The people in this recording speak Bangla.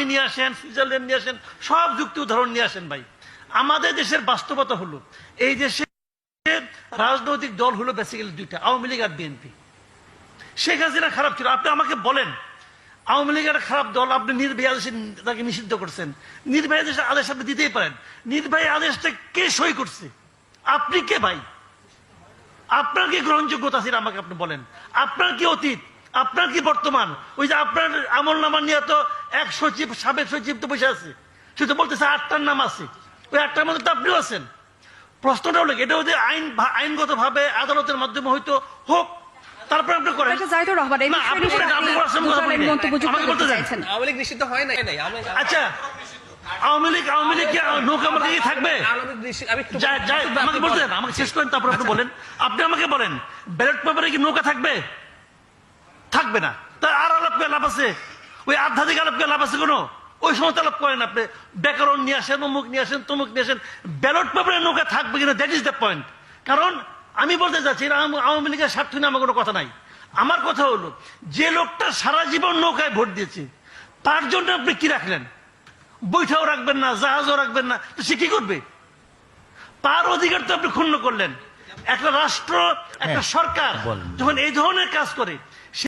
জার্মানি নিয়ে আসেন, সুইজারল্যান্ড নিয়ে আসেন, সব যুক্তি উদাহরণ নিয়ে আসেন ভাই। আমাদের দেশের বাস্তবতা হলো, এই দেশে রাজনৈতিক দল হলো বেসিক্যালি দুইটা, আওয়ামী লীগ আর বিএনপি। শেখ হাসিনা খারাপ ছিল, আপনি আমাকে বলেন আওয়ামী লীগের খারাপ দল, আপনি নির্বাহী আদেশে তাকে নিষিদ্ধ করছেন। নির্বাহী আদেশ আপনি দিতেই পারেন, নির্বাহী আদেশটা কে সই করছে? আপনি কে ভাই? আপনার কি গ্রহণযোগ্যতা ছিল আমাকে আপনি বলেন। আপনার কি অতীত, আপনার কি বর্তমান? ওই যে আপনার আমল নামা নিয়ে তো এক সচিব, সাবেক সচিব তো বসে আছে, সে তো বলতেছে 8টার নাম আছে, ওই 8টার মধ্যে তো আপনিও আছেন। প্রশ্নটা হলো এটা যদি আইনগত ভাবে আদালতের মাধ্যমে হয়তো হোক, তারপরে আপনি করেন। আচ্ছা, আওয়ামী লীগ কি নৌকা আমাকে থাকবে? আমাকে বলতে দেন, আমাকে শেষ করেন, তারপর আপনি বলেন। আপনি আমাকে বলেন ব্যালট পেপারে কি নৌকা থাকবে? থাকবে না। তা আর আলাপ করে লাভ আছে? ওই আধ্যাত্মিক আলাপ করে লাভ আছে কোনো? ওই সময় আলাপ করেন আপনি, ব্যাকরণ নিয়ে আসেন, অমুক নিয়ে আসেন, তমুক নিয়ে আসেন, ব্যালট পেপারে নৌকা থাকবে কিনা, দ্যাট ইজ দ্য পয়েন্ট। কারণ আমি বলতে চাচ্ছি আওয়ামী লীগের স্বার্থ নিয়ে আমার কোনো কথা নাই। আমার কথা হলো, যে লোকটা সারা জীবন নৌকায় ভোট দিয়েছে, তার জন্য আপনি কি রাখলেন? বৈঠাও রাখবেন না, জাহাজও রাখবেন না, তো সে কি করবে? তার অধিকার তো আপনি ক্ষুণ্ণ করলেন। একটা রাষ্ট্র, একটা সরকার যখন এই ধরনের কাজ করে,